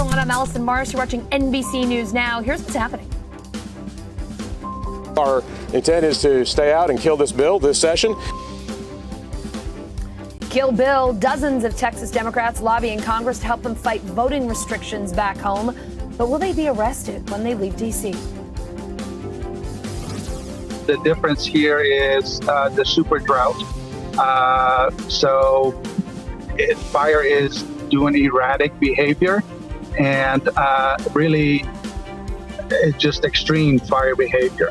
everyone. I'm Allison Marsh. You're watching NBC News Now. Here's what's happening. Our intent is to stay out and kill this bill this session. Kill Bill. Dozens of Texas Democrats lobbying Congress to help them fight voting restrictions back home. But will they be arrested when they leave D.C.? The difference here is the super drought. Fire is doing erratic behavior and really it's just extreme fire behavior.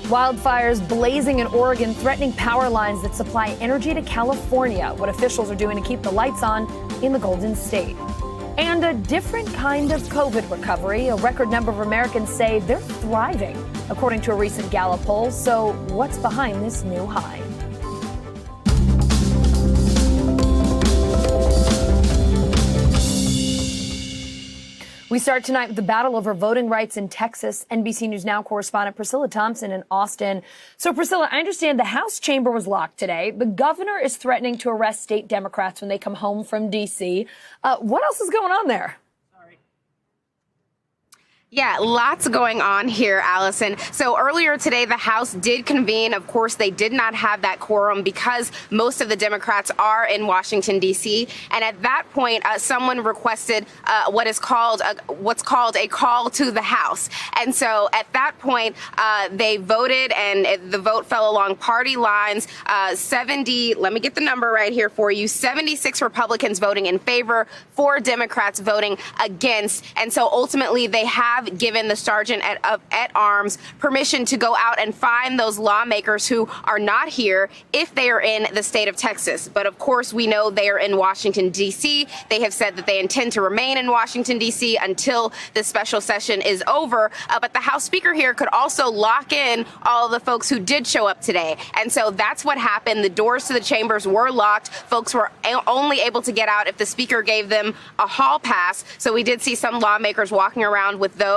Wildfires blazing in Oregon, threatening power lines that supply energy to California. What officials are doing to keep the lights on in the Golden State. And a different kind of COVID recovery. A record number of Americans say they're thriving, according to a recent Gallup poll. So what's behind this new high? We start tonight with the battle over voting rights in Texas. NBC News Now correspondent Priscilla Thompson in Austin. So, Priscilla, I understand the House chamber was locked today. The governor is threatening to arrest state Democrats when they come home from D.C. What else is going on there? Yeah, lots going on here, Allison. So earlier today, the House did convene. Of course, they did not have that quorum because most of the Democrats are in Washington, D.C. And at that point, someone requested what's called a call to the House. And so at that point, they voted and the vote fell along party lines. 70, let me get the number right here for you, 76 Republicans voting in favor, 4 Democrats voting against. And so ultimately, they have given the sergeant at arms permission to go out and find those lawmakers who are not here if they are in the state of Texas. But of course, we know they are in Washington, D.C. They have said that they intend to remain in Washington, D.C. until this special session is over. But the House Speaker here could also lock in all of the folks who did show up today. And so that's what happened. The doors to the chambers were locked. Folks were only able to get out if the Speaker gave them a hall pass. So we did see some lawmakers walking around with those.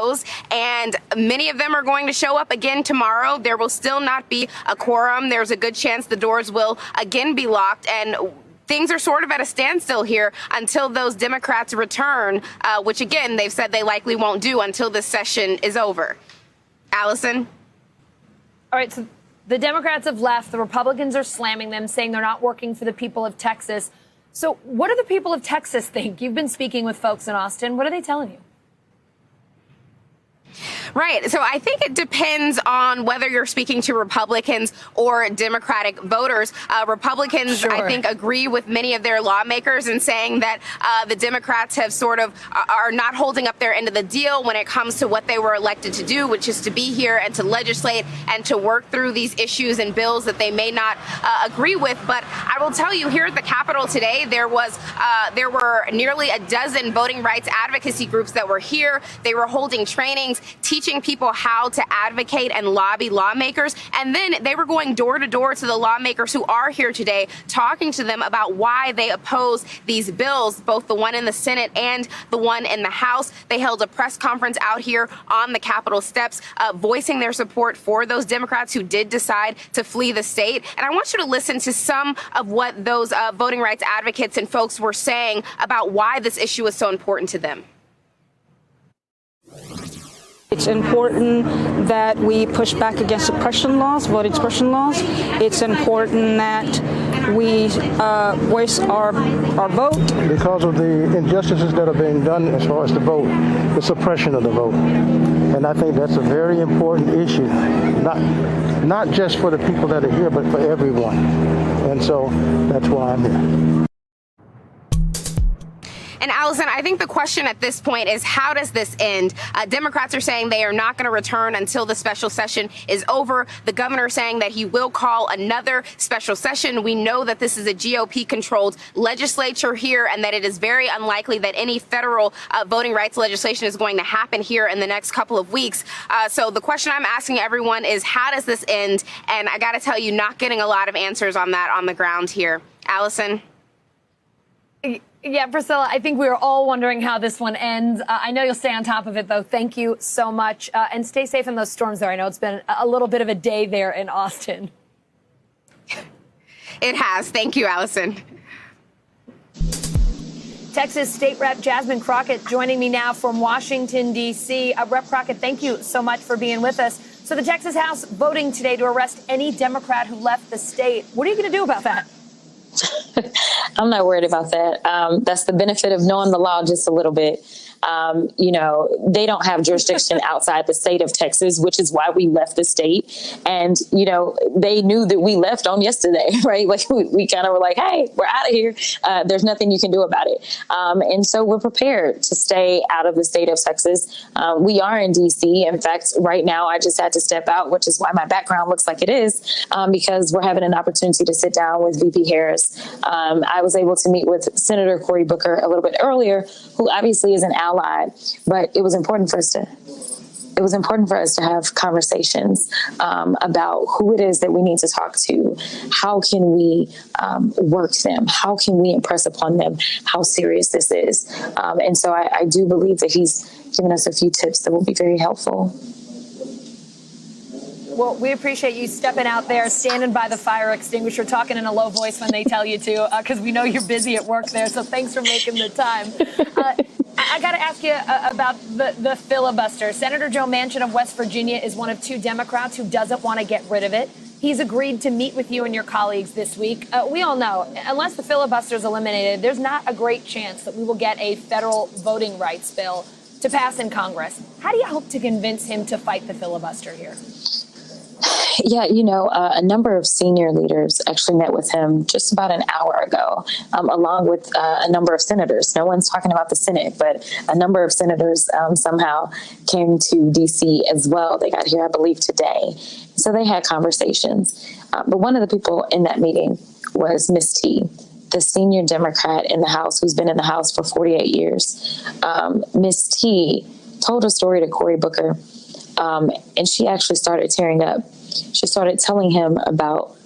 And many of them are going to show up again tomorrow. There will still not be a quorum. There's a good chance the doors will again be locked. And things are sort of at a standstill here until those Democrats return, which, again, they've said they likely won't do until this session is over. Allison? All right, so the Democrats have left. The Republicans are slamming them, saying they're not working for the people of Texas. So what do the people of Texas think? You've been speaking with folks in Austin. What are they telling you? Right. So I think it depends on whether you're speaking to Republicans or Democratic voters. Republicans, sure, I think, agree with many of their lawmakers in saying that the Democrats have sort of are not holding up their end of the deal when it comes to what they were elected to do, which is to be here and to legislate and to work through these issues and bills that they may not agree with. But I will tell you, here at the Capitol today, there were nearly a dozen voting rights advocacy groups that were here. They were holding trainings, teaching people how to advocate and lobby lawmakers. And then they were going door to door to the lawmakers who are here today, talking to them about why they oppose these bills, both the one in the Senate and the one in the House. They held a press conference out here on the Capitol steps, voicing their support for those Democrats who did decide to flee the state. And I want you to listen to some of what those voting rights advocates and folks were saying about why this issue is so important to them. It's important that we push back against suppression laws, voting suppression laws. It's important that we voice our vote. Because of the injustices that are being done as far as the vote, the suppression of the vote. And I think that's a very important issue, not just for the people that are here, but for everyone. And so that's why I'm here. And Allison, I think the question at this point is, how does this end? Democrats are saying they are not going to return until the special session is over. The governor saying that he will call another special session. We know that this is a GOP-controlled legislature here and that it is very unlikely that any federal voting rights legislation is going to happen here in the next couple of weeks. So the question I'm asking everyone is, how does this end? And I got to tell you, not getting a lot of answers on that on the ground here. Allison? Yeah, Priscilla, I think we are all wondering how this one ends. I know you'll stay on top of it, though. Thank you so much. And stay safe in those storms there. I know it's been a little bit of a day there in Austin. It has. Thank you, Allison. Texas State Rep Jasmine Crockett joining me now from Washington, D.C. Rep Crockett, thank you so much for being with us. So the Texas House voting today to arrest any Democrat who left the state. What are you going to do about that? I'm not worried about that. That's the benefit of knowing the law just a little bit. They don't have jurisdiction outside the state of Texas, which is why we left the state. And, they knew that we left on yesterday, right? Like we kind of were like, hey, we're out of here. There's nothing you can do about it. And so we're prepared to stay out of the state of Texas. We are in D.C. In fact, right now, I just had to step out, which is why my background looks like it is, because we're having an opportunity to sit down with VP Harris. I was able to meet with Senator Cory Booker a little bit earlier, who obviously is an ally, but it was important for us to have conversations about who it is that we need to talk to. How can we work them? How can we impress upon them how serious this is? And so I do believe that he's given us a few tips that will be very helpful. Well, we appreciate you stepping out there, standing by the fire extinguisher, talking in a low voice when they tell you to, because we know you're busy at work there. So thanks for making the time. I got to ask you about the filibuster. Senator Joe Manchin of West Virginia is one of two Democrats who doesn't want to get rid of it. He's agreed to meet with you and your colleagues this week. We all know, unless the filibuster is eliminated, there's not a great chance that we will get a federal voting rights bill to pass in Congress. How do you hope to convince him to fight the filibuster here? Yeah, a number of senior leaders actually met with him just about an hour ago, along with a number of senators. No one's talking about the Senate, but a number of senators somehow came to D.C. as well. They got here, I believe, today. So they had conversations. But one of the people in that meeting was Ms. T, the senior Democrat in the House who's been in the House for 48 years. Ms. T told a story to Cory Booker, and she actually started tearing up. She started telling him about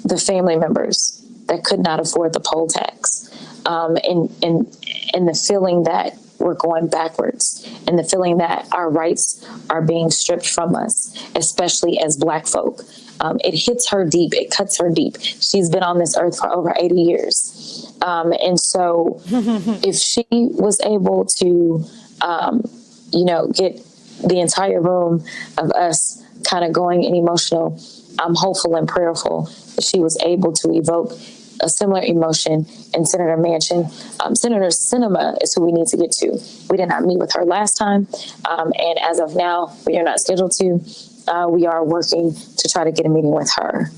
the family members that could not afford the poll tax, and the feeling that we're going backwards, and the feeling that our rights are being stripped from us, especially as Black folk. It hits her deep. It cuts her deep. She's been on this earth for over 80 years. And so if she was able to, get the entire room of us kind of going and emotional, I'm hopeful and prayerful that she was able to evoke a similar emotion in Senator Manchin. Senator Sinema is who we need to get to. We did not meet with her last time, and as of now, we are not scheduled to. We are working to try to get a meeting with her.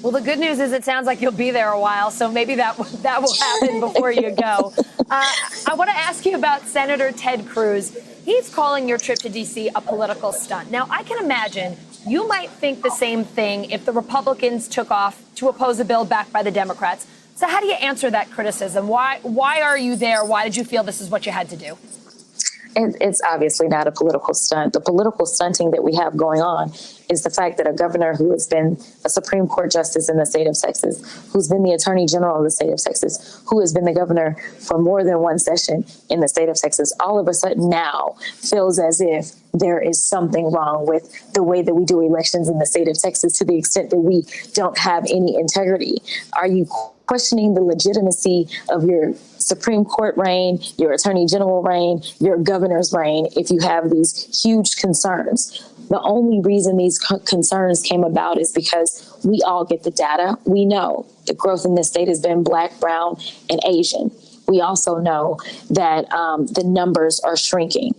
Well, the good news is it sounds like you'll be there a while, so maybe that will happen before you go. I want to ask you about Senator Ted Cruz. He's calling your trip to D.C. a political stunt. Now, I can imagine you might think the same thing if the Republicans took off to oppose a bill backed by the Democrats. So how do you answer that criticism? Why are you there? Why did you feel this is what you had to do? It's obviously not a political stunt. The political stunting that we have going on is the fact that a governor who has been a Supreme Court justice in the state of Texas, who's been the Attorney General of the state of Texas, who has been the governor for more than one session in the state of Texas, all of a sudden now feels as if there is something wrong with the way that we do elections in the state of Texas, to the extent that we don't have any integrity. Are you questioning the legitimacy of your Supreme Court reign, your Attorney General reign, your governor's reign, if you have these huge concerns? The only reason these concerns came about is because we all get the data. We know the growth in this state has been Black, brown, and Asian. We also know that the numbers are shrinking.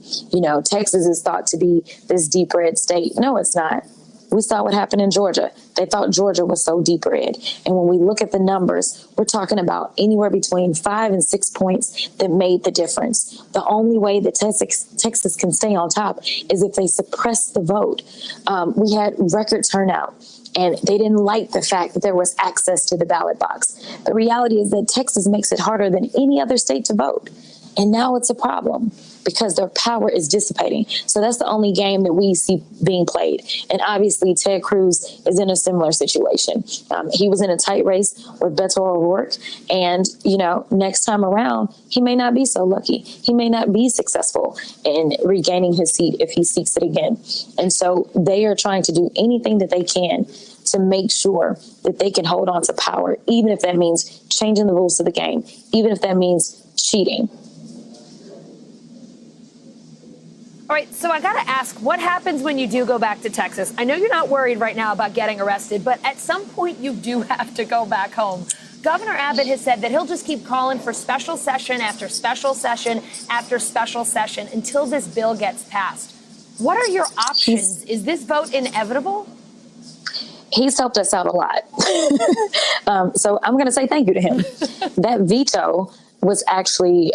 Texas is thought to be this deep red state. No, it's not. We saw what happened in Georgia. They thought Georgia was so deep red. And when we look at the numbers, we're talking about anywhere between 5 and 6 points that made the difference. The only way that Texas can stay on top is if they suppress the vote. We had record turnout, and they didn't like the fact that there was access to the ballot box. The reality is that Texas makes it harder than any other state to vote. And now it's a problem because their power is dissipating. So that's the only game that we see being played. And obviously, Ted Cruz is in a similar situation. He was in a tight race with Beto O'Rourke. And, next time around, he may not be so lucky. He may not be successful in regaining his seat if he seeks it again. And so they are trying to do anything that they can to make sure that they can hold on to power, even if that means changing the rules of the game, even if that means cheating. All right, so I got to ask, what happens when you do go back to Texas? I know you're not worried right now about getting arrested, but at some point you do have to go back home. Governor Abbott has said that he'll just keep calling for special session after special session after special session until this bill gets passed. What are your options? Is this vote inevitable? He's helped us out a lot. So I'm going to say thank you to him. That veto was actually,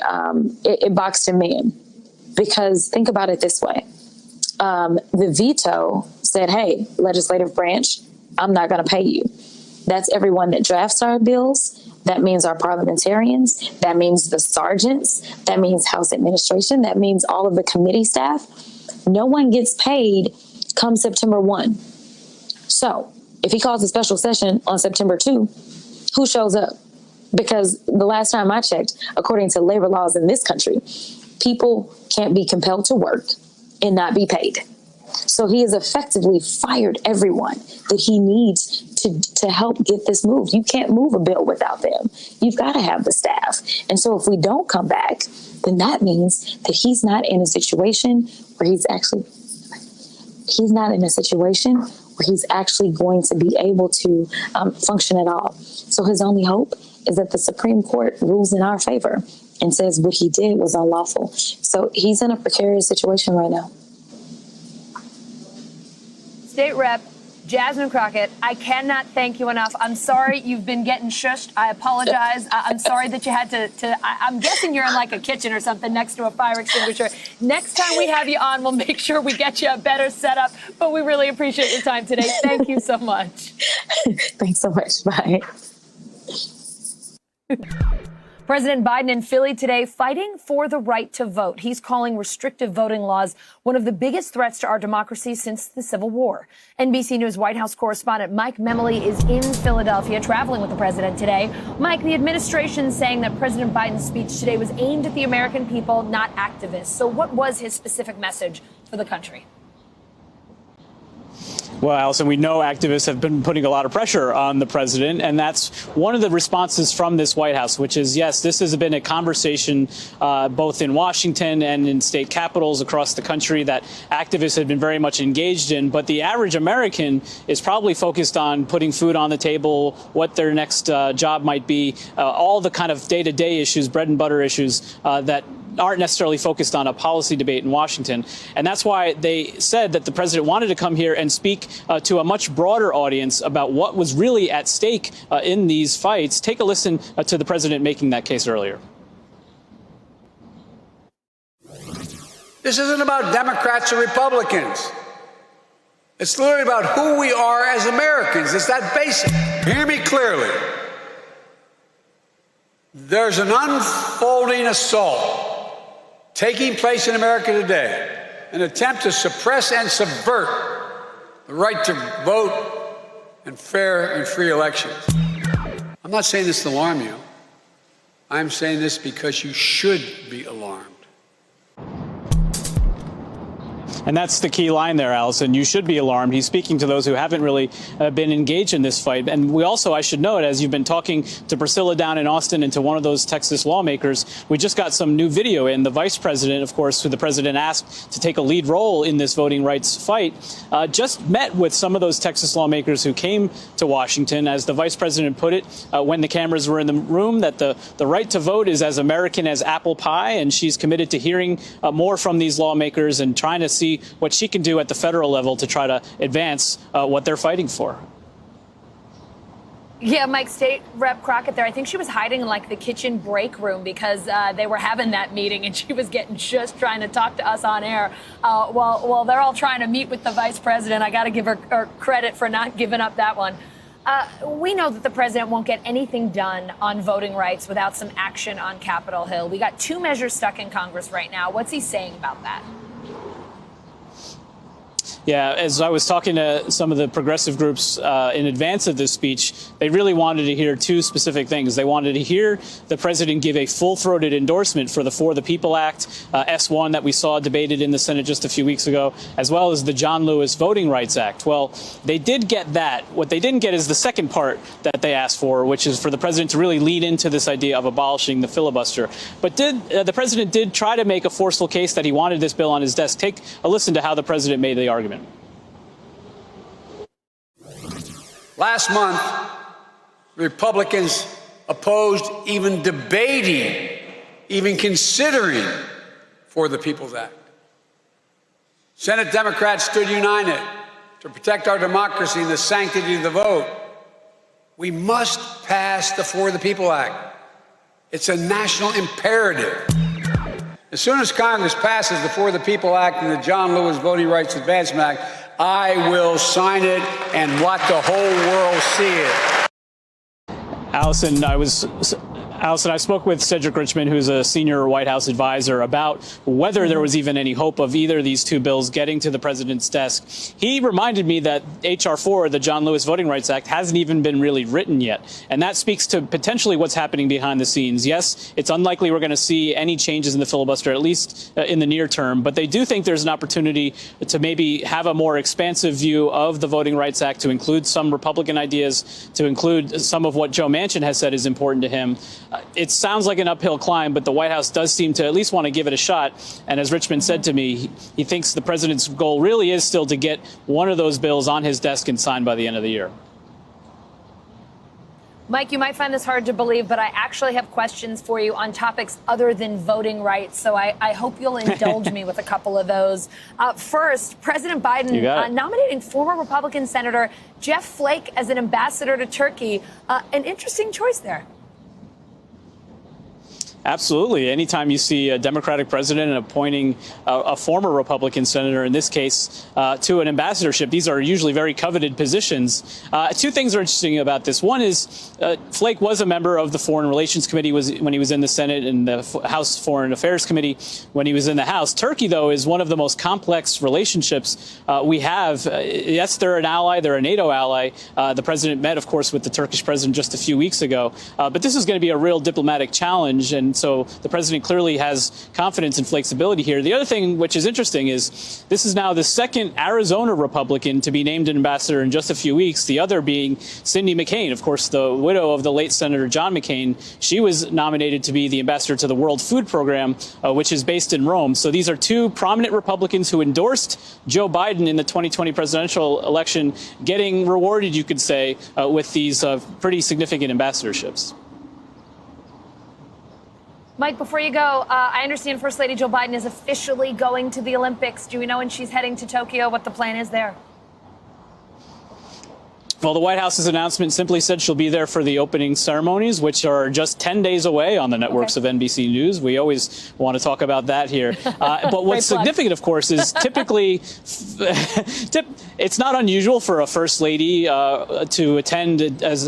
it boxed him in. Because think about it this way. The veto said, hey, legislative branch, I'm not going to pay you. That's everyone that drafts our bills. That means our parliamentarians. That means the sergeants. That means House administration. That means all of the committee staff. No one gets paid come September 1. So if he calls a special session on September 2, who shows up? Because the last time I checked, according to labor laws in this country, people can't be compelled to work and not be paid. So he has effectively fired everyone that he needs to help get this moved. You can't move a bill without them. You've got to have the staff. And so if we don't come back, then that means that he's not in a situation where he's actually going to be able to function at all. So his only hope is that the Supreme Court rules in our favor and says what he did was unlawful. So he's in a precarious situation right now. State Rep Jasmine Crockett, I cannot thank you enough. I'm sorry you've been getting shushed. I apologize. I'm sorry that you had to I'm guessing you're in like a kitchen or something next to a fire extinguisher. Next time we have you on, we'll make sure we get you a better setup. But we really appreciate your time today. Thank you so much. Thanks so much. Bye. President Biden in Philly today fighting for the right to vote. He's calling restrictive voting laws one of the biggest threats to our democracy since the Civil War. NBC News White House correspondent Mike Memoli is in Philadelphia traveling with the president today. Mike, the administration saying that President Biden's speech today was aimed at the American people, not activists. So what was his specific message for the country? Well, Allison, we know activists have been putting a lot of pressure on the president, and that's one of the responses from this White House, which is, yes, this has been a conversation both in Washington and in state capitals across the country that activists have been very much engaged in. But the average American is probably focused on putting food on the table, what their next job might be, all the kind of day-to-day issues, bread and butter issues that aren't necessarily focused on a policy debate in Washington. And that's why they said that the president wanted to come here and speak to a much broader audience about what was really at stake in these fights. Take a listen to the president making that case earlier. This isn't about Democrats or Republicans. It's literally about who we are as Americans. It's that basic. Hear me clearly. There's an unfolding assault taking place in America today, an attempt to suppress and subvert the right to vote and fair and free elections. I'm not saying this to alarm you. I'm saying this because you should be alarmed. And that's the key line there, Allison. You should be alarmed. He's speaking to those who haven't really been engaged in this fight. And we also, I should note, as you've been talking to Priscilla down in Austin and to one of those Texas lawmakers, we just got some new video in. The vice president, of course, who the president asked to take a lead role in this voting rights fight, just met with some of those Texas lawmakers who came to Washington. As the vice president put it, when the cameras were in the room, that the right to vote is as American as apple pie. And she's committed to hearing more from these lawmakers and trying to see what she can do at the federal level to try to advance what they're fighting for. Yeah, Mike, State Rep Crockett there. I think she was hiding in like the kitchen break room because they were having that meeting and she was getting just trying to talk to us on air. While they're all trying to meet with the vice president, I got to give her credit for not giving up that one. We know that the president won't get anything done on voting rights without some action on Capitol Hill. We got 2 measures stuck in Congress right now. What's he saying about that? Yeah, as I was talking to some of the progressive groups in advance of this speech, they really wanted to hear 2 specific things. They wanted to hear the president give a full-throated endorsement for the For the People Act, S1 that we saw debated in the Senate just a few weeks ago, as well as the John Lewis Voting Rights Act. Well, they did get that. What they didn't get is the second part that they asked for, which is for the president to really lean into this idea of abolishing the filibuster. But the president did try to make a forceful case that he wanted this bill on his desk. Take a listen to how the president made the argument. Last month, Republicans opposed even debating, even considering For the People's Act. Senate Democrats stood united to protect our democracy and the sanctity of the vote. We must pass the For the People Act. It's a national imperative. As soon as Congress passes the For the People Act and the John Lewis Voting Rights Advancement Act, I will sign it and let the whole world see it. Allison, I spoke with Cedric Richmond, who's a senior White House advisor, about whether there was even any hope of either of these 2 bills getting to the president's desk. He reminded me that H.R. 4, the John Lewis Voting Rights Act, hasn't even been really written yet. And that speaks to potentially what's happening behind the scenes. Yes, it's unlikely we're going to see any changes in the filibuster, at least in the near term. But they do think there's an opportunity to maybe have a more expansive view of the Voting Rights Act, to include some Republican ideas, to include some of what Joe Manchin has said is important to him. It sounds like an uphill climb, but the White House does seem to at least want to give it a shot. And as Richmond said to me, he thinks the president's goal really is still to get one of those bills on his desk and signed by the end of the year. Mike, you might find this hard to believe, but I actually have questions for you on topics other than voting rights. So I hope you'll indulge me with a couple of those. First, President Biden nominating former Republican Senator Jeff Flake as an ambassador to Turkey. An interesting choice there. Absolutely. Anytime you see a Democratic president and appointing a former Republican senator, in this case, to an ambassadorship, these are usually very coveted positions. 2 things are interesting about this. One is Flake was a member of the Foreign Relations Committee when he was in the Senate, and the House Foreign Affairs Committee when he was in the House. Turkey, though, is one of the most complex relationships we have. Yes, they're an ally. They're a NATO ally. The president met, of course, with the Turkish president just a few weeks ago. But this is going to be a real diplomatic challenge. And so the president clearly has confidence in Flake's ability here. The other thing which is interesting is this is now the second Arizona Republican to be named an ambassador in just a few weeks, the other being Cindy McCain, of course, the widow of the late Senator John McCain. She was nominated to be the ambassador to the World Food Program, which is based in Rome. So these are 2 prominent Republicans who endorsed Joe Biden in the 2020 presidential election, getting rewarded, you could say, with these pretty significant ambassadorships. Mike, before you go, I understand First Lady Joe Biden is officially going to the Olympics. Do we know when she's heading to Tokyo, what the plan is there? Well, the White House's announcement simply said she'll be there for the opening ceremonies, which are just 10 days away on the networks of NBC News. We always want to talk about that here. But what's significant, of course, is typically it's not unusual for a first lady to attend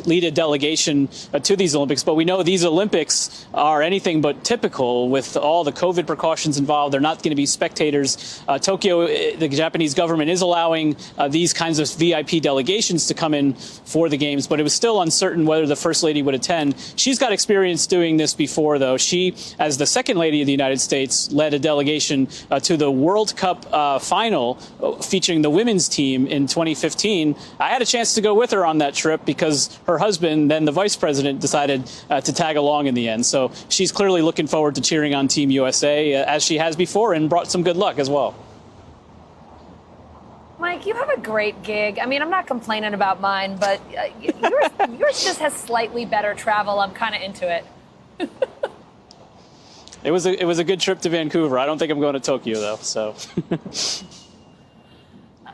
lead a delegation to these Olympics. But we know these Olympics are anything but typical with all the COVID precautions involved. They're not going to be spectators. Tokyo, the Japanese government is allowing these kinds of VIP delegations to come in for the games, but it was still uncertain whether the First Lady would attend. She's got experience doing this before, though. She, as the Second Lady of the United States, led a delegation to the World Cup final featuring the women's team in 2015. I had a chance to go with her on that trip because her husband, then the vice president, decided to tag along in the end. So she's clearly looking forward to cheering on Team USA, as she has before, and brought some good luck as well. Mike, you have a great gig. I mean, I'm not complaining about mine, but yours just has slightly better travel. I'm kind of into it. It was a good trip to Vancouver. I don't think I'm going to Tokyo, though. So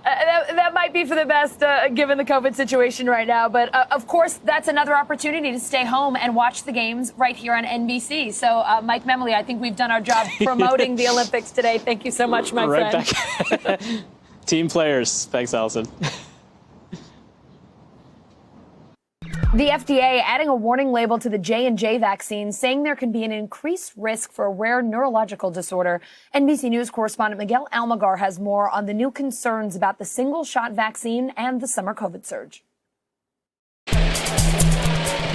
that might be for the best, given the COVID situation right now. But of course, that's another opportunity to stay home and watch the games right here on NBC. So, Mike Memoli, I think we've done our job promoting the Olympics today. Thank you so much, my friend. Back. Team players. Thanks, Allison. The FDA adding a warning label to the J&J vaccine, saying there can be an increased risk for a rare neurological disorder. NBC News correspondent Miguel Almagar has more on the new concerns about the single-shot vaccine and the summer COVID surge.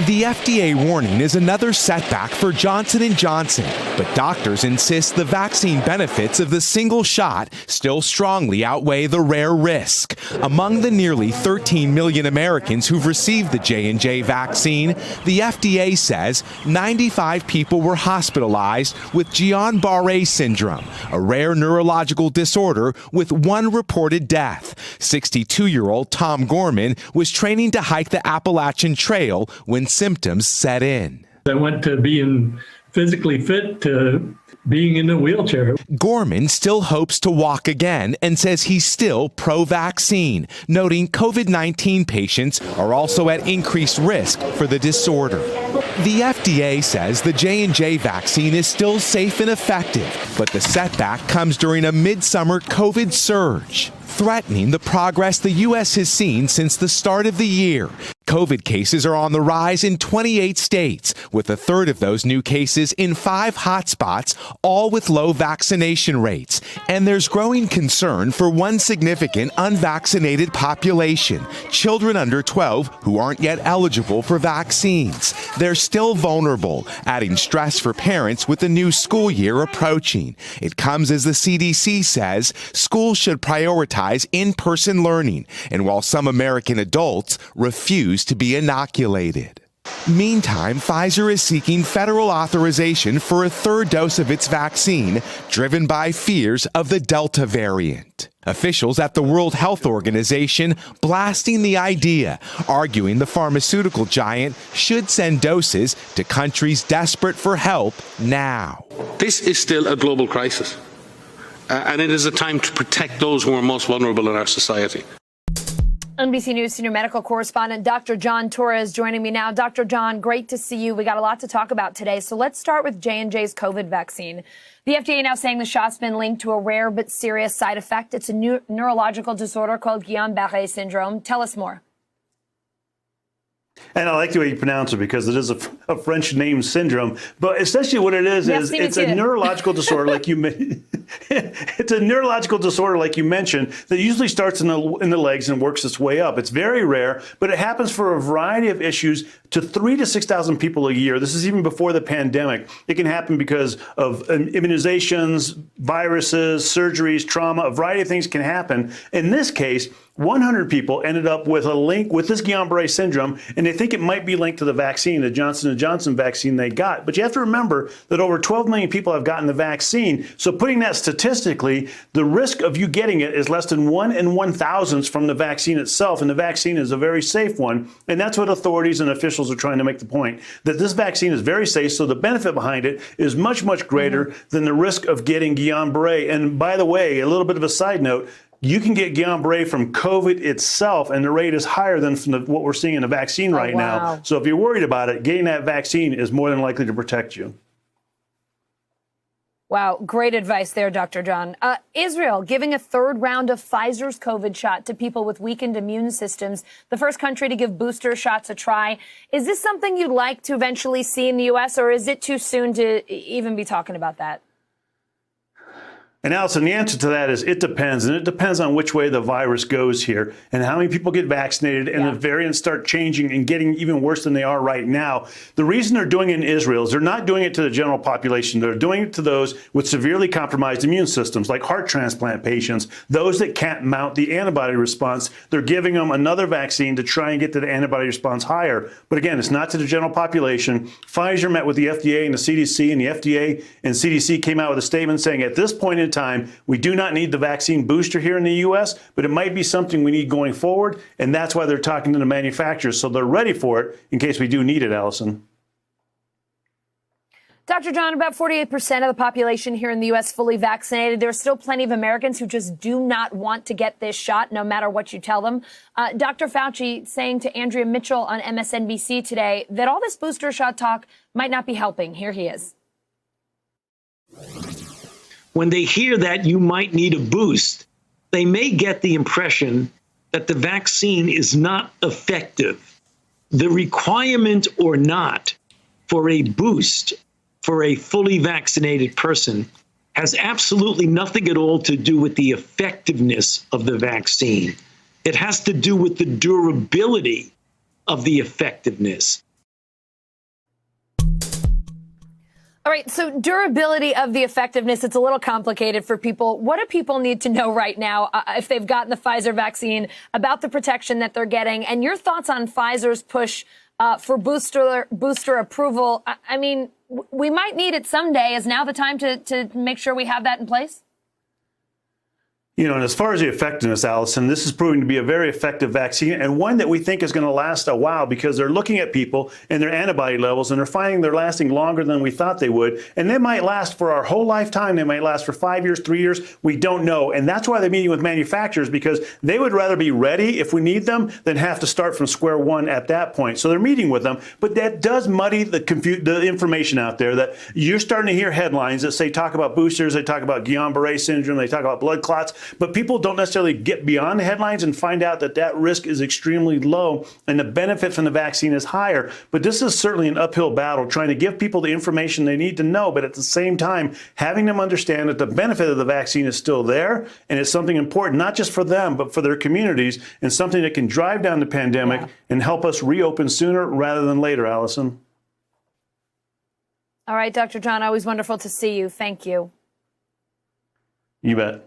The FDA warning is another setback for Johnson & Johnson, but doctors insist the vaccine benefits of the single shot still strongly outweigh the rare risk. Among the nearly 13 million Americans who've received the J&J vaccine, the FDA says 95 people were hospitalized with Guillain-Barré syndrome, a rare neurological disorder with one reported death. 62-year-old Tom Gorman was training to hike the Appalachian Trail when symptoms set in. I went to being physically fit to being in a wheelchair. Gorman still hopes to walk again and says he's still pro-vaccine, noting COVID-19 patients are also at increased risk for the disorder. The FDA says the J&J vaccine is still safe and effective, but the setback comes during a midsummer COVID surge, threatening the progress the U.S. has seen since the start of the year. COVID cases are on the rise in 28 states, with a third of those new cases in 5 hotspots, all with low vaccination rates. And there's growing concern for one significant unvaccinated population, children under 12 who aren't yet eligible for vaccines. They're still vulnerable, adding stress for parents with the new school year approaching. It comes as the CDC says schools should prioritize in-person learning, and while some American adults refuse to be inoculated. Meantime, Pfizer is seeking federal authorization for a third dose of its vaccine, driven by fears of the Delta variant. Officials at the World Health Organization blasting the idea, arguing the pharmaceutical giant should send doses to countries desperate for help now. This is still a global crisis, and it is a time to protect those who are most vulnerable in our society. NBC News senior medical correspondent Dr. John Torres joining me now. Dr. John, great to see you. We got a lot to talk about today. So let's start with J&J's COVID vaccine. The FDA now saying the shot's been linked to a rare but serious side effect. It's a neurological disorder called Guillain-Barré syndrome. Tell us more. And I like the way you pronounce it because it is a French name syndrome. But essentially what it is it's a neurological disorder like you it's a neurological disorder like you mentioned that usually starts in the legs and works its way up. It's very rare, but it happens for a variety of issues to 3,000 to 6,000 people a year. This is even before the pandemic. It can happen because of immunizations, viruses, surgeries, trauma. A variety of things can happen. In this case, 100 people ended up with a link with this Guillain-Barré syndrome, and they think it might be linked to the vaccine, the Johnson & Johnson vaccine they got. But you have to remember that over 12 million people have gotten the vaccine. So putting that statistically, the risk of you getting it is less than 1 in 1,000 from the vaccine itself, and the vaccine is a very safe one. And that's what authorities and officials are trying to make the point, that this vaccine is very safe, so the benefit behind it is much, much greater than the risk of getting Guillain-Barré. And by the way, a little bit of a side note, you can get Guillain-Barré from COVID itself, and the rate is higher than from what we're seeing in the vaccine right now. So if you're worried about it, getting that vaccine is more than likely to protect you. Wow, great advice there, Dr. John. Israel giving a third round of Pfizer's COVID shot to people with weakened immune systems, the first country to give booster shots a try. Is this something you'd like to eventually see in the U.S., or is it too soon to even be talking about that? And Allison, the answer to that is it depends. And it depends on which way the virus goes here and how many people get vaccinated and the variants start changing and getting even worse than they are right now. The reason they're doing it in Israel is they're not doing it to the general population. They're doing it to those with severely compromised immune systems, like heart transplant patients, those that can't mount the antibody response. They're giving them another vaccine to try and get the antibody response higher. But again, it's not to the general population. Pfizer met with the FDA and the CDC, and the FDA and CDC came out with a statement saying at this point in time, we do not need the vaccine booster here in the U.S., but it might be something we need going forward, and that's why they're talking to the manufacturers, so they're ready for it in case we do need it, Allison. Dr. John, about 48% of the population here in the U.S. fully vaccinated. There are still plenty of Americans who just do not want to get this shot, no matter what you tell them. Dr. Fauci saying to Andrea Mitchell on MSNBC today that all this booster shot talk might not be helping. Here he is. When they hear that you might need a boost, they may get the impression that the vaccine is not effective. the requirement or not for a boost for a fully vaccinated person has absolutely nothing at all to do with the effectiveness of the vaccine. It has to do with the durability of the effectiveness. All right, so durability of the effectiveness, it's a little complicated for people. What do people need to know right now if they've gotten the Pfizer vaccine about the protection that they're getting? And your thoughts on Pfizer's push for booster approval? I mean, we might need it someday. Is now the time to make sure we have that in place? You know, and as far as the effectiveness, Allison, this is proving to be a very effective vaccine and one that we think is going to last a while because they're looking at people and their antibody levels and they're finding they're lasting longer than we thought they would. And they might last for our whole lifetime. They might last for 5 years, 3 years. We don't know. And that's why they're meeting with manufacturers, because they would rather be ready if we need them than have to start from square one at that point. So they're meeting with them. But that does muddy the information out there that you're starting to hear headlines that say talk about boosters. They talk about Guillain-Barré syndrome. They talk about blood clots. But people don't necessarily get beyond the headlines and find out that that risk is extremely low and the benefit from the vaccine is higher. But this is certainly an uphill battle, trying to give people the information they need to know, but at the same time, having them understand that the benefit of the vaccine is still there and it's something important, not just for them, but for their communities, and something that can drive down the pandemic and help us reopen sooner rather than later, Allison. All right, Dr. John, always wonderful to see you. Thank you. You bet.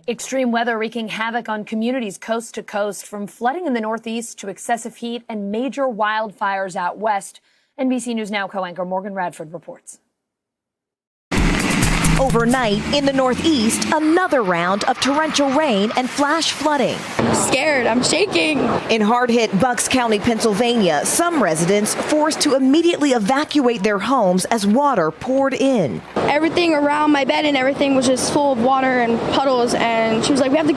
Extreme weather wreaking havoc on communities coast to coast, from flooding in the Northeast to excessive heat and major wildfires out west. NBC News Now co-anchor Morgan Radford reports. Overnight in the Northeast, another round of torrential rain and flash flooding. Scared, I'm shaking. In hard-hit Bucks County, Pennsylvania, some residents forced to immediately evacuate their homes as water poured in. Everything around my bed and everything was just full of water and puddles, and she was like, we have to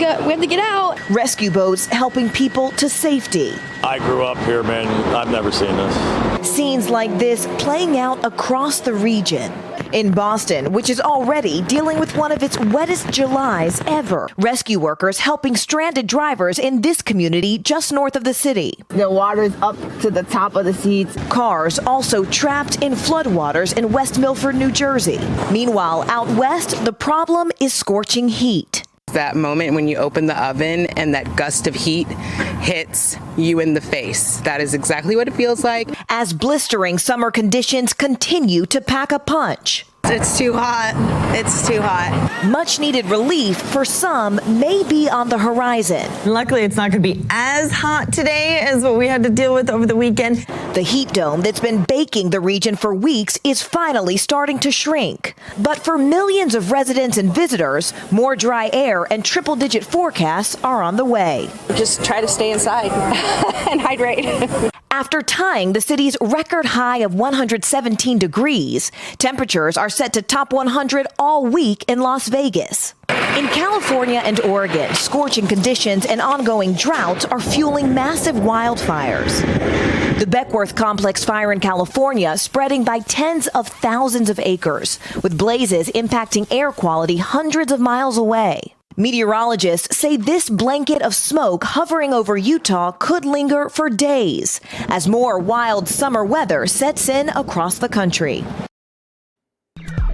get out. Rescue boats helping people to safety. I grew up here, man. I've never seen this. Scenes like this playing out across the region. In Boston, which is already dealing with one of its wettest Julys ever. Rescue workers helping stranded drivers in this community just north of the city. The water's up to the top of the seats. Cars also trapped in floodwaters in West Milford, New Jersey. Meanwhile, out west, the problem is scorching heat. That moment when you open the oven and that gust of heat hits you in the face. That is exactly what it feels like. As blistering summer conditions continue to pack a punch. It's too hot. It's too hot. Much needed relief for some may be on the horizon. Luckily, it's not going to be as hot today as what we had to deal with over the weekend. The heat dome that's been baking the region for weeks is finally starting to shrink. But for millions of residents and visitors, more dry air and triple-digit forecasts are on the way. Just try to stay inside and hydrate. After tying the city's record high of 117 degrees, temperatures are set to top 100 all week in Las Vegas. In California and Oregon, scorching conditions and ongoing droughts are fueling massive wildfires. The Beckworth Complex fire in California spreading by tens of thousands of acres, with blazes impacting air quality hundreds of miles away. Meteorologists say this blanket of smoke hovering over Utah could linger for days as more wild summer weather sets in across the country.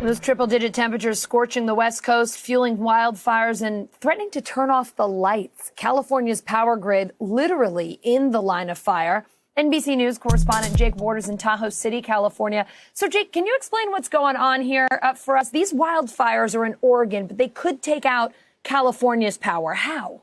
Those triple-digit temperatures scorching the West Coast, fueling wildfires and threatening to turn off the lights. California's power grid literally in the line of fire. NBC News correspondent Jake Borders in Tahoe City, California. So, Jake, can you explain what's going on here for us? These wildfires are in Oregon, but they could take out California's power. How?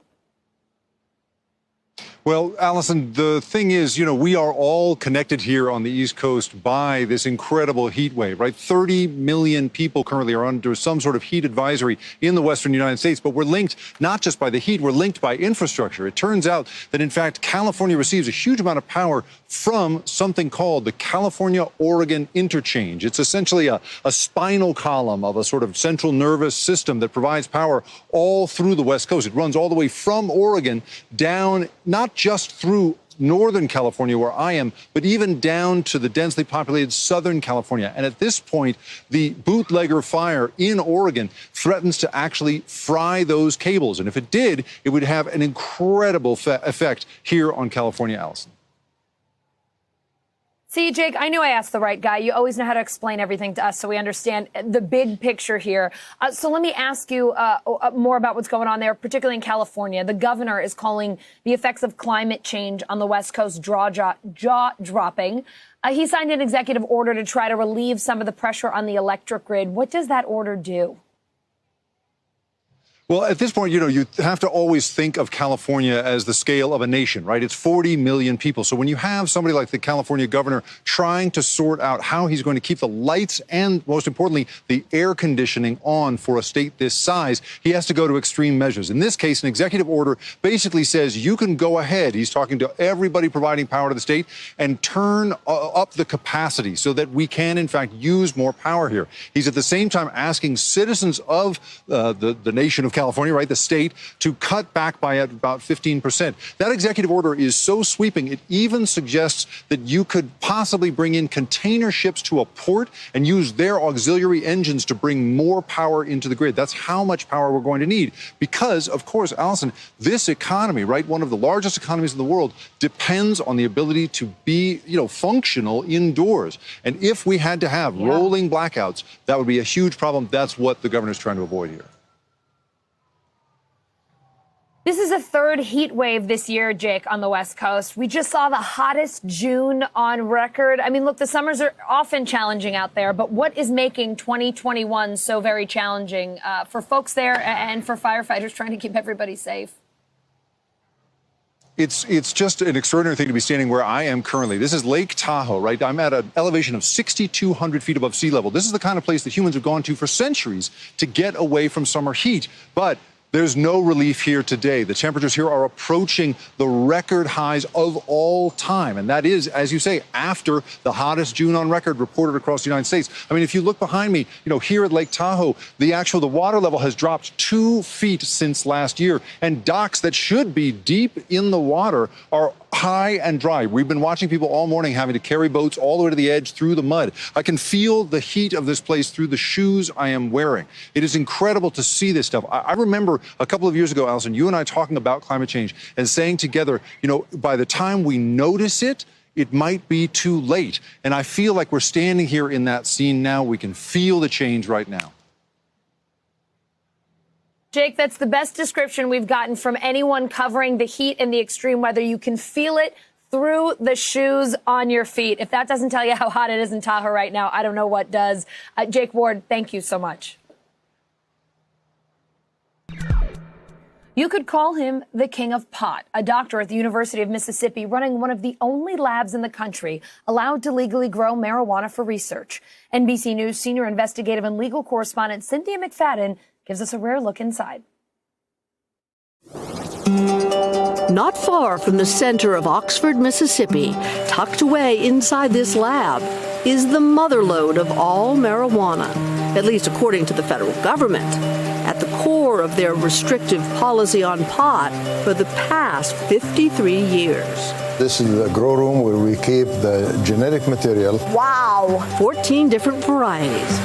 Well, Allison, the thing is, we are all connected here on the East Coast by this incredible heat wave, right? 30 million people currently are under some sort of heat advisory in the western United States, but we're linked not just by the heat, we're linked by infrastructure. It turns out that, in fact, California receives a huge amount of power from something called the California-Oregon Interchange. It's essentially a spinal column of a sort of central nervous system that provides power all through the West Coast. It runs all the way from Oregon down, not just through Northern California, where I am, but even down to the densely populated Southern California. And at this point, the bootlegger fire in Oregon threatens to actually fry those cables. And if it did, it would have an incredible effect here on California, Allison. See, Jake, I knew I asked the right guy. You always know how to explain everything to us so we understand the big picture here. So let me ask you more about what's going on there, particularly in California. The governor is calling the effects of climate change on the West Coast jaw-dropping. He signed an executive order to try to relieve some of the pressure on the electric grid. What does that order do? Well, at this point, you have to always think of California as the scale of a nation, right? It's 40 million people. So when you have somebody like the California governor trying to sort out how he's going to keep the lights and, most importantly, the air conditioning on for a state this size, he has to go to extreme measures. In this case, an executive order basically says you can go ahead. He's talking to everybody providing power to the state and turn up the capacity so that we can, in fact, use more power here. He's at the same time asking citizens of the nation of California, right, the state, to cut back by about 15%. That executive order is so sweeping, it even suggests that you could possibly bring in container ships to a port and use their auxiliary engines to bring more power into the grid. That's how much power we're going to need. Because, of course, Allison, this economy, right, one of the largest economies in the world, depends on the ability to be, functional indoors. And if we had to have rolling blackouts, that would be a huge problem. That's what the governor's trying to avoid here. This is a third heat wave this year, Jake, on the West Coast. We just saw the hottest June on record. I mean, look, the summers are often challenging out there, but what is making 2021 so very challenging for folks there and for firefighters trying to keep everybody safe? It's just an extraordinary thing to be standing where I am currently. This is Lake Tahoe, right? I'm at an elevation of 6,200 feet above sea level. This is the kind of place that humans have gone to for centuries to get away from summer heat. But there's no relief here today. The temperatures here are approaching the record highs of all time. And that is, as you say, after the hottest June on record reported across the United States. I mean, if you look behind me, here at Lake Tahoe, the water level has dropped 2 feet since last year. And docks that should be deep in the water are high and dry. We've been watching people all morning having to carry boats all the way to the edge through the mud. I can feel the heat of this place through the shoes I am wearing. It is incredible to see this stuff. I remember a couple of years ago, Allison, you and I talking about climate change and saying together, by the time we notice it, it might be too late. And I feel like we're standing here in that scene now. We can feel the change right now. Jake, that's the best description we've gotten from anyone covering the heat and the extreme weather. You can feel it through the shoes on your feet. If that doesn't tell you how hot it is in Tahoe right now, I don't know what does. Jake Ward, thank you so much. You could call him the king of pot, a doctor at the University of Mississippi running one of the only labs in the country allowed to legally grow marijuana for research. NBC News senior investigative and legal correspondent Cynthia McFadden gives us a rare look inside. Not far from the center of Oxford, Mississippi, tucked away inside this lab, is the motherlode of all marijuana, at least according to the federal government, at the core of their restrictive policy on pot for the past 53 years. This is the grow room where we keep the genetic material. Wow! 14 different varieties.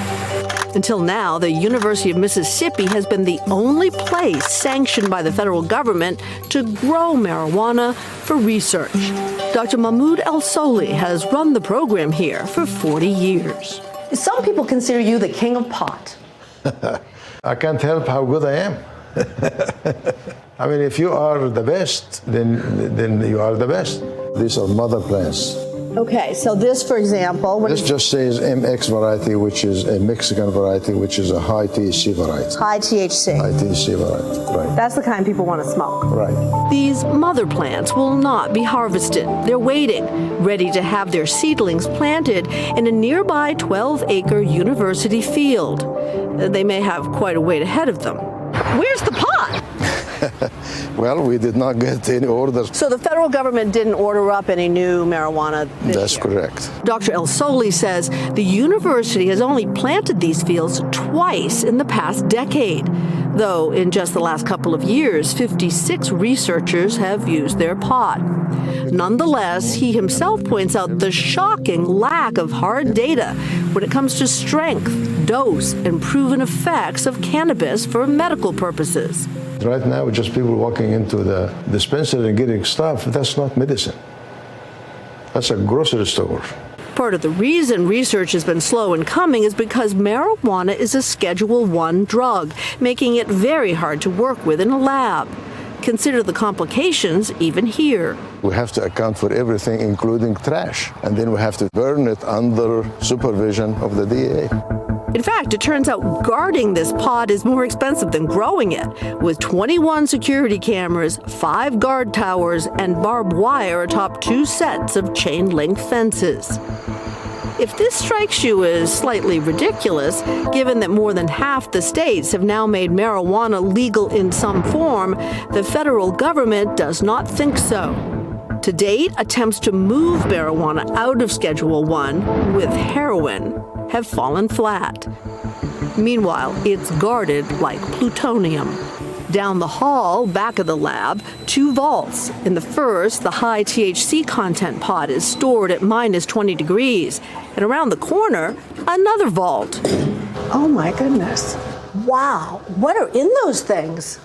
Until now, the University of Mississippi has been the only place sanctioned by the federal government to grow marijuana for research. Dr. Mahmoud El-Soli has run the program here for 40 years. Some people consider you the king of pot. I can't help how good I am. I mean, if you are the best, then you are the best. These are mother plants. Okay, so this, for example... This just says MX variety, which is a Mexican variety, which is a high THC variety. High THC. High THC variety, right. That's the kind people want to smoke. Right. These mother plants will not be harvested. They're waiting, ready to have their seedlings planted in a nearby 12-acre university field. They may have quite a wait ahead of them. Where's the pot? Well, we did not get any orders. So the federal government didn't order up any new marijuana this That's year. Correct. Dr. El-Soli says the university has only planted these fields twice in the past decade, though in just the last couple of years, 56 researchers have used their pot. Nonetheless, he himself points out the shocking lack of hard data when it comes to strength, dose, and proven effects of cannabis for medical purposes. Right now, just people walking into the dispensary and getting stuff, that's not medicine. That's a grocery store. Part of the reason research has been slow in coming is because marijuana is a Schedule I drug, making it very hard to work with in a lab. Consider the complications even here. We have to account for everything, including trash, and then we have to burn it under supervision of the DEA. In fact, it turns out guarding this pod is more expensive than growing it, with 21 security cameras, 5 guard towers, and barbed wire atop 2 sets of chain-link fences. If this strikes you as slightly ridiculous, given that more than half the states have now made marijuana legal in some form, the federal government does not think so. To date, attempts to move marijuana out of Schedule I with heroin have fallen flat. Meanwhile, it's guarded like plutonium. Down the hall, back of the lab, 2 vaults. In the first, the high THC content pod is stored at minus 20 degrees. And around the corner, another vault. Oh my goodness. Wow. What are in those things?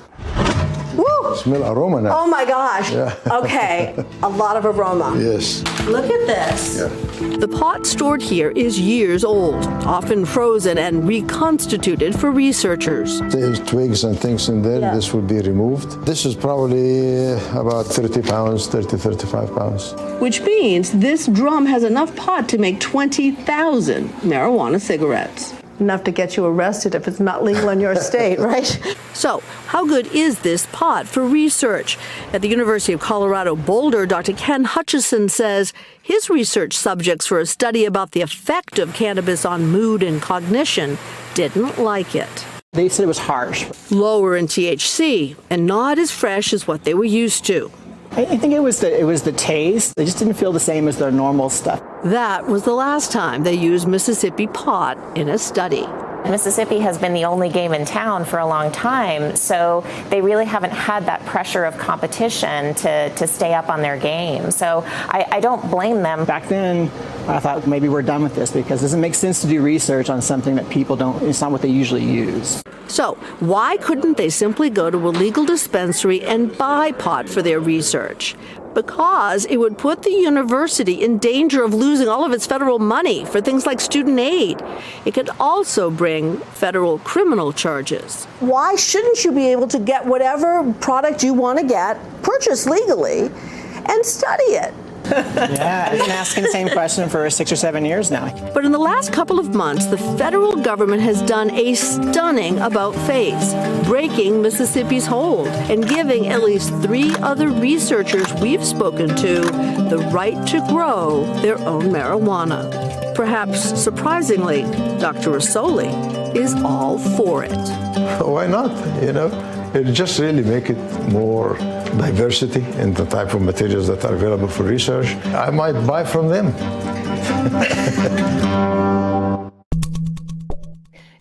Woo! Smell aroma now. Oh my gosh. Yeah. Okay. A lot of aroma. Yes. Look at this. Yeah. The pot stored here is years old, often frozen and reconstituted for researchers. There's twigs and things in there. Yeah. This would be removed. This is probably about 30 pounds, 35 pounds. Which means this drum has enough pot to make 20,000 marijuana cigarettes. Enough to get you arrested if it's not legal in your state, right? So, how good is this pot for research? At the University of Colorado Boulder, Dr. Ken Hutchison says his research subjects for a study about the effect of cannabis on mood and cognition didn't like it. They said it was harsh. Lower in THC and not as fresh as what they were used to. I think it was the taste. They just didn't feel the same as their normal stuff. That was the last time they used Mississippi pot in a study. Mississippi has been the only game in town for a long time, so they really haven't had that pressure of competition to stay up on their game. So I don't blame them. Back then, I thought maybe we're done with this because it doesn't make sense to do research on something that people don't, it's not what they usually use. So why couldn't they simply go to a legal dispensary and buy pot for their research? Because it would put the university in danger of losing all of its federal money for things like student aid. It could also bring federal criminal charges. Why shouldn't you be able to get whatever product you want to get, purchase legally, and study it? Yeah, I've been asking the same question for 6 or 7 years now. But in the last couple of months, the federal government has done a stunning about-face, breaking Mississippi's hold and giving at least 3 other researchers we've spoken to the right to grow their own marijuana. Perhaps surprisingly, Dr. Rasoli is all for it. Why not? It just really make it more diversity in the type of materials that are available for research. I might buy from them.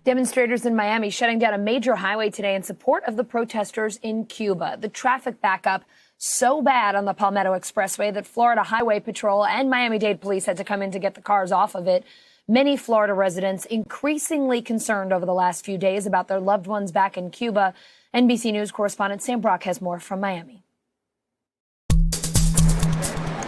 Demonstrators in Miami shutting down a major highway today in support of the protesters in Cuba. The traffic backup so bad on the Palmetto Expressway that Florida Highway Patrol and Miami-Dade police had to come in to get the cars off of it. Many Florida residents increasingly concerned over the last few days about their loved ones back in Cuba. NBC News correspondent Sam Brock has more from Miami.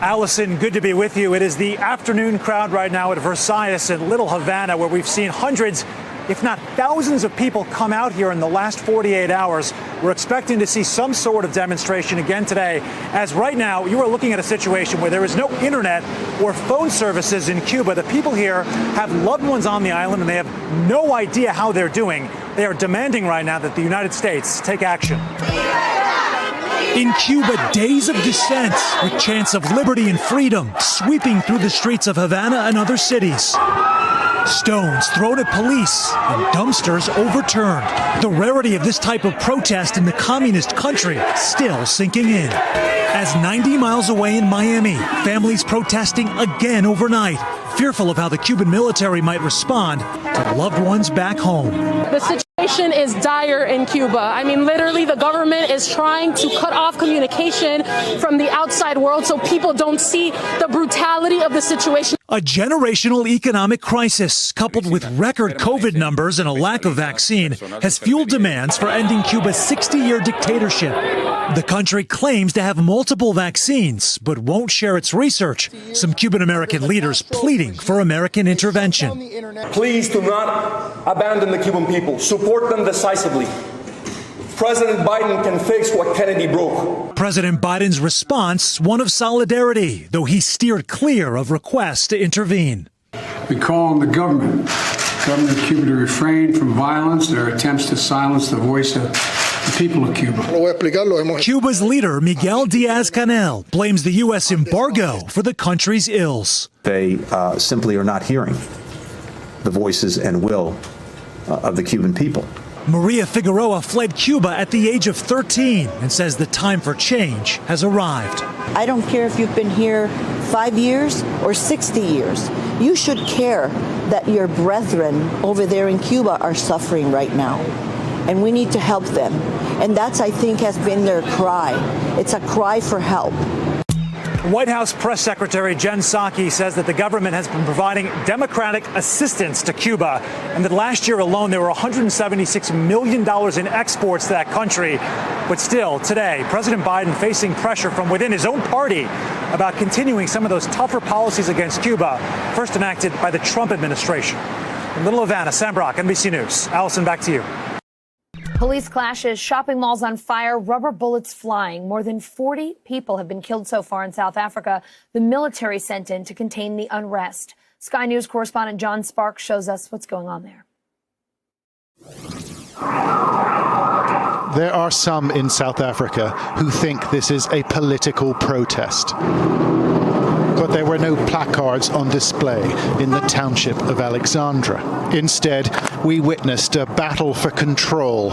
Allison, good to be with you. It is the afternoon crowd right now at Versailles in Little Havana, where we've seen hundreds, if not thousands of people come out here in the last 48 hours. We're expecting to see some sort of demonstration again today, as right now you are looking at a situation where there is no internet or phone services in Cuba. The people here have loved ones on the island and they have no idea how they're doing. They are demanding right now that the United States take action. In Cuba, days of dissent with chants of liberty and freedom sweeping through the streets of Havana and other cities. Stones thrown at police and dumpsters overturned. The rarity of this type of protest in the communist country still sinking in. As 90 miles away in Miami, families protesting again overnight, fearful of how the Cuban military might respond to loved ones back home. The situation is dire in Cuba. I mean, literally, the government is trying to cut off communication from the outside world so people don't see the brutality of the situation. A generational economic crisis, coupled with record COVID numbers and a lack of vaccine, has fueled demands for ending Cuba's 60-year dictatorship. The country claims to have multiple vaccines, but won't share its research. Some Cuban-American leaders pleading for American intervention. Please do not abandon the Cuban people. Support them decisively. President Biden can fix what Kennedy broke. President Biden's response, one of solidarity, though he steered clear of requests to intervene. We call on the government of Cuba to refrain from violence, their attempts to silence the voice of the people of Cuba. Cuba's leader, Miguel Diaz-Canel, blames the U.S. embargo for the country's ills. They simply are not hearing the voices and will of the Cuban people. Maria Figueroa fled Cuba at the age of 13 and says the time for change has arrived. I don't care if you've been here 5 years or 60 years. You should care that your brethren over there in Cuba are suffering right now. And we need to help them. And that's, I think, has been their cry. It's a cry for help. White House Press Secretary Jen Psaki says that the government has been providing Democratic assistance to Cuba, and that last year alone there were $176 million in exports to that country. But still, today, President Biden facing pressure from within his own party about continuing some of those tougher policies against Cuba, first enacted by the Trump administration. In Little Havana, Sam Brock, NBC News. Allison, back to you. Police clashes, shopping malls on fire, rubber bullets flying. More than 40 people have been killed so far in South Africa. The military sent in to contain the unrest. Sky News correspondent John Sparks shows us what's going on there. There are some in South Africa who think this is a political protest. But there were no placards on display in the township of Alexandra. Instead, we witnessed a battle for control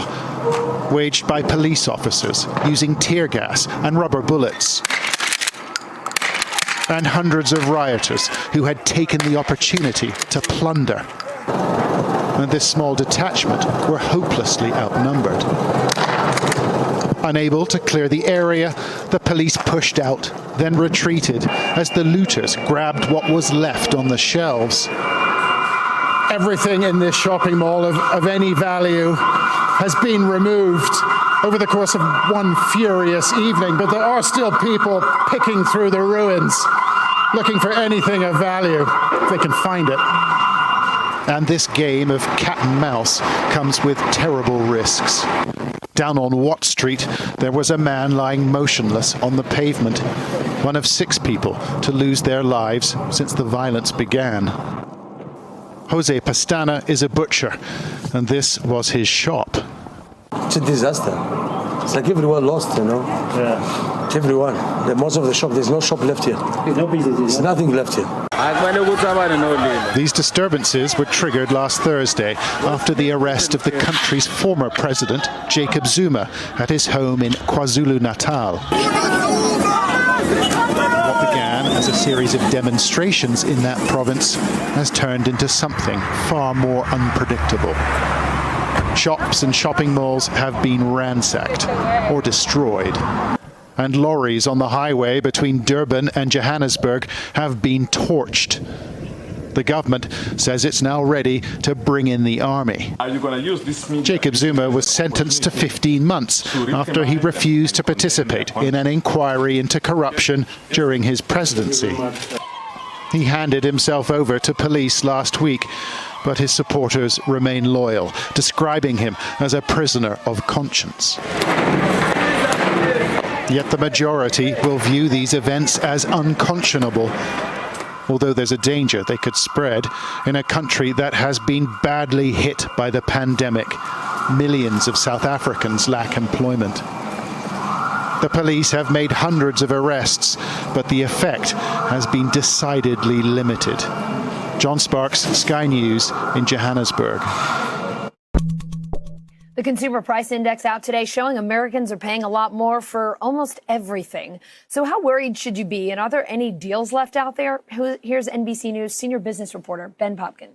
waged by police officers using tear gas and rubber bullets. And hundreds of rioters who had taken the opportunity to plunder. And this small detachment were hopelessly outnumbered. Unable to clear the area, the police pushed out, then retreated as the looters grabbed what was left on the shelves. Everything in this shopping mall of any value has been removed over the course of one furious evening, but there are still people picking through the ruins, looking for anything of value, if they can find it. And this game of cat and mouse comes with terrible risks. Down on Watt Street, there was a man lying motionless on the pavement, one of 6 people to lose their lives since the violence began. Jose Pastana is a butcher, and this was his shop. It's a disaster. It's like everyone lost, you know? Yeah. Everyone. Most of the shop, there's no shop left here. There's nothing left here. These disturbances were triggered last Thursday after the arrest of the country's former president, Jacob Zuma, at his home in KwaZulu-Natal. What began as a series of demonstrations in that province has turned into something far more unpredictable. Shops and shopping malls have been ransacked or destroyed. And lorries on the highway between Durban and Johannesburg have been torched. The government says it's now ready to bring in the army. Jacob Zuma was sentenced to 15 months after he refused to participate in an inquiry into corruption during his presidency. He handed himself over to police last week, but his supporters remain loyal, describing him as a prisoner of conscience. Yet the majority will view these events as unconscionable, although there's a danger they could spread in a country that has been badly hit by the pandemic. Millions of South Africans lack employment. The police have made hundreds of arrests, but the effect has been decidedly limited. John Sparks, Sky News in Johannesburg. The Consumer Price Index out today showing Americans are paying a lot more for almost everything. So how worried should you be? And are there any deals left out there? Here's NBC News senior business reporter Ben Popkin.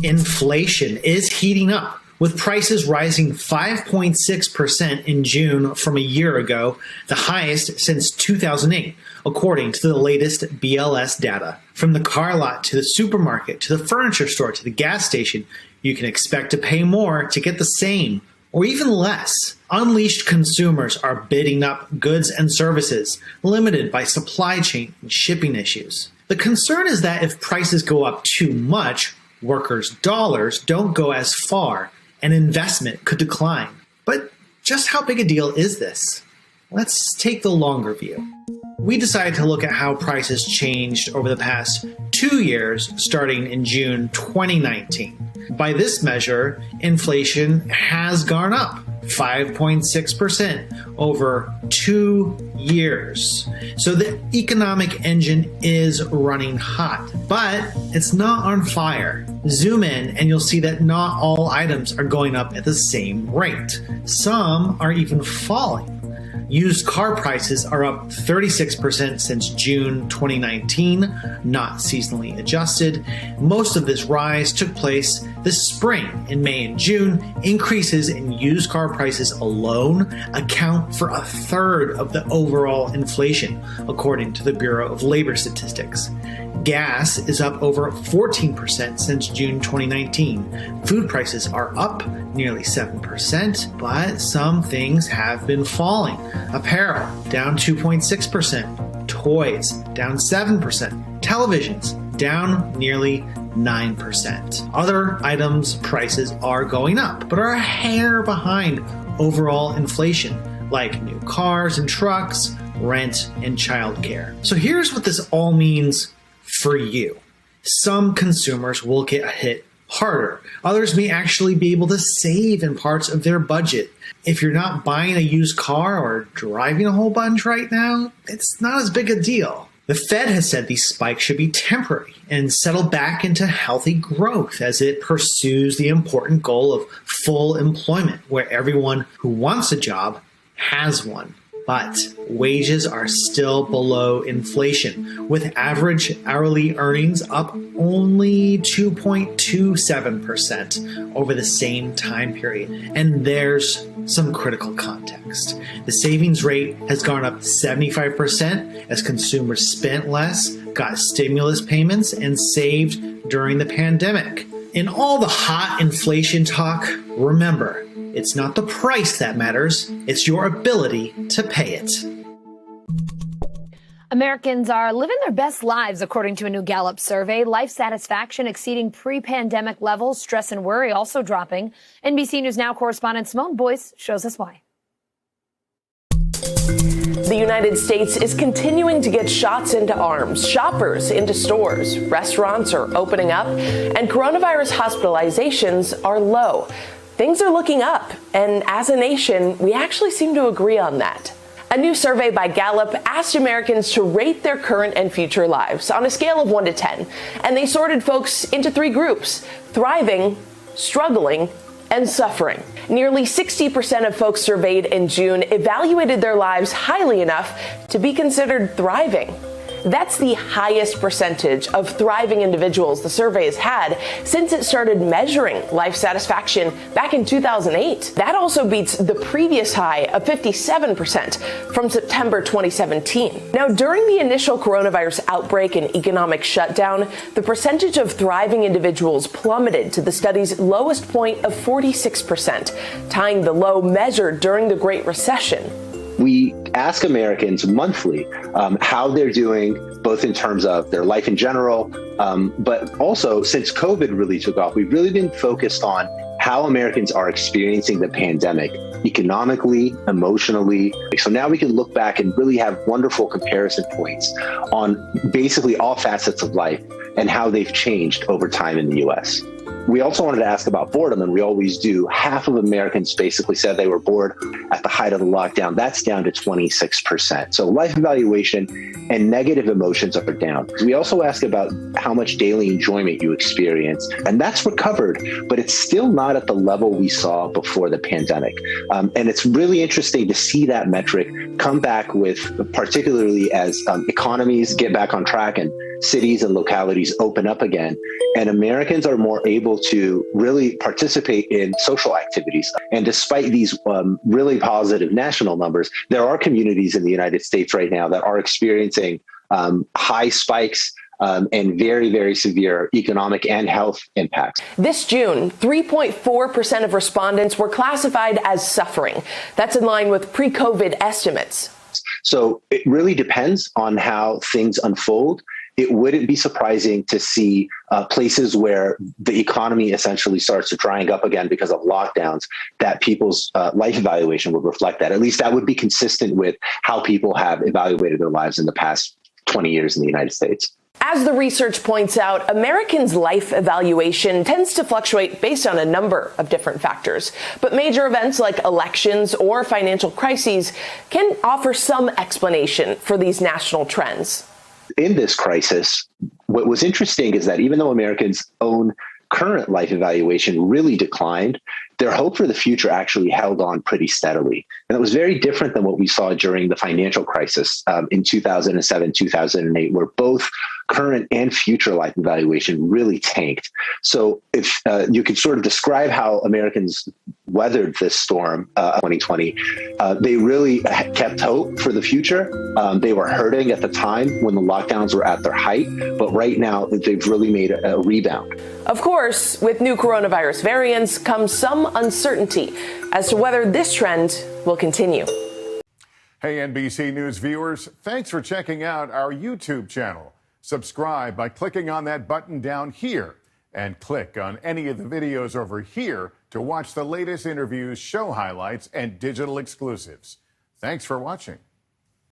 Inflation is heating up, with prices rising 5.6% in June from a year ago, the highest since 2008, according to the latest BLS data. From the car lot to the supermarket to the furniture store to the gas station, you can expect to pay more to get the same or even less. Unleashed consumers are bidding up goods and services, limited by supply chain and shipping issues. The concern is that if prices go up too much, workers' dollars don't go as far, and investment could decline. But just how big a deal is this? Let's take the longer view. We decided to look at how prices changed over the past 2 years, starting in June 2019. By this measure, inflation has gone up 5.6% over 2 years. So the economic engine is running hot, but it's not on fire. Zoom in and you'll see that not all items are going up at the same rate. Some are even falling. Used car prices are up 36% since June 2019, not seasonally adjusted. Most of this rise took place this spring. In May and June, increases in used car prices alone account for a third of the overall inflation, according to the Bureau of Labor Statistics. Gas is up over 14% since June 2019. Food prices are up nearly 7%, but some things have been falling. Apparel down 2.6%, toys down 7%, televisions down nearly 9%. Other items prices are going up, but are a hair behind overall inflation, like new cars and trucks, rent, and childcare. So here's what this all means for you. Some consumers will get hit harder. Others may actually be able to save in parts of their budget. If you're not buying a used car or driving a whole bunch right now, it's not as big a deal. The Fed has said these spikes should be temporary and settle back into healthy growth as it pursues the important goal of full employment, where everyone who wants a job has one. But wages are still below inflation, with average hourly earnings up only 2.27% over the same time period. And there's some critical context. The savings rate has gone up 75% as consumers spent less, got stimulus payments, and saved during the pandemic. In all the hot inflation talk, remember, it's not the price that matters, it's your ability to pay it. Americans are living their best lives, according to a new Gallup survey. Life satisfaction exceeding pre-pandemic levels, stress and worry also dropping. NBC News Now correspondent Simone Boyce shows us why. The United States is continuing to get shots into arms, shoppers into stores, restaurants are opening up, and coronavirus hospitalizations are low. Things are looking up, and as a nation, we actually seem to agree on that. A new survey by Gallup asked Americans to rate their current and future lives on a scale of 1 to 10, and they sorted folks into 3 groups: thriving, struggling, and suffering. Nearly 60% of folks surveyed in June evaluated their lives highly enough to be considered thriving. That's the highest percentage of thriving individuals the survey has had since it started measuring life satisfaction back in 2008. That also beats the previous high of 57% from September 2017. Now, during the initial coronavirus outbreak and economic shutdown, the percentage of thriving individuals plummeted to the study's lowest point of 46%, tying the low measured during the Great Recession. We ask Americans monthly how they're doing, both in terms of their life in general, but also since COVID really took off, we've really been focused on how Americans are experiencing the pandemic economically, emotionally. So now we can look back and really have wonderful comparison points on basically all facets of life and how they've changed over time in the U.S. We also wanted to ask about boredom, and we always do. Half of Americans basically said they were bored at the height of the lockdown. That's down to 26%. So life evaluation and negative emotions are down. We also ask about how much daily enjoyment you experience, and that's recovered, but it's still not at the level we saw before the pandemic. And it's really interesting to see that metric come back with, particularly as economies get back on track and cities and localities open up again, and Americans are more able to really participate in social activities. And despite these really positive national numbers, there are communities in the United States right now that are experiencing high spikes and very, very severe economic and health impacts. This June, 3.4% of respondents were classified as suffering. That's in line with pre-COVID estimates. So it really depends on how things unfold. It wouldn't be surprising to see places where the economy essentially starts drying up again because of lockdowns, that people's life evaluation would reflect that. At least that would be consistent with how people have evaluated their lives in the past 20 years in the United States. As the research points out, Americans' life evaluation tends to fluctuate based on a number of different factors. But major events like elections or financial crises can offer some explanation for these national trends. In this crisis, what was interesting is that even though Americans' own current life evaluation really declined, their hope for the future actually held on pretty steadily. And it was very different than what we saw during the financial crisis in 2007, 2008, where both current and future life evaluation really tanked. So if you could sort of describe how Americans weathered this storm, 2020, they really kept hope for the future. They were hurting at the time when the lockdowns were at their height, but right now they've really made a rebound. Of course, with new coronavirus variants comes some uncertainty as to whether this trend will continue. Hey, NBC News viewers, thanks for checking out our YouTube channel. Subscribe by clicking on that button down here and click on any of the videos over here to watch the latest interviews, show highlights, and digital exclusives. Thanks for watching.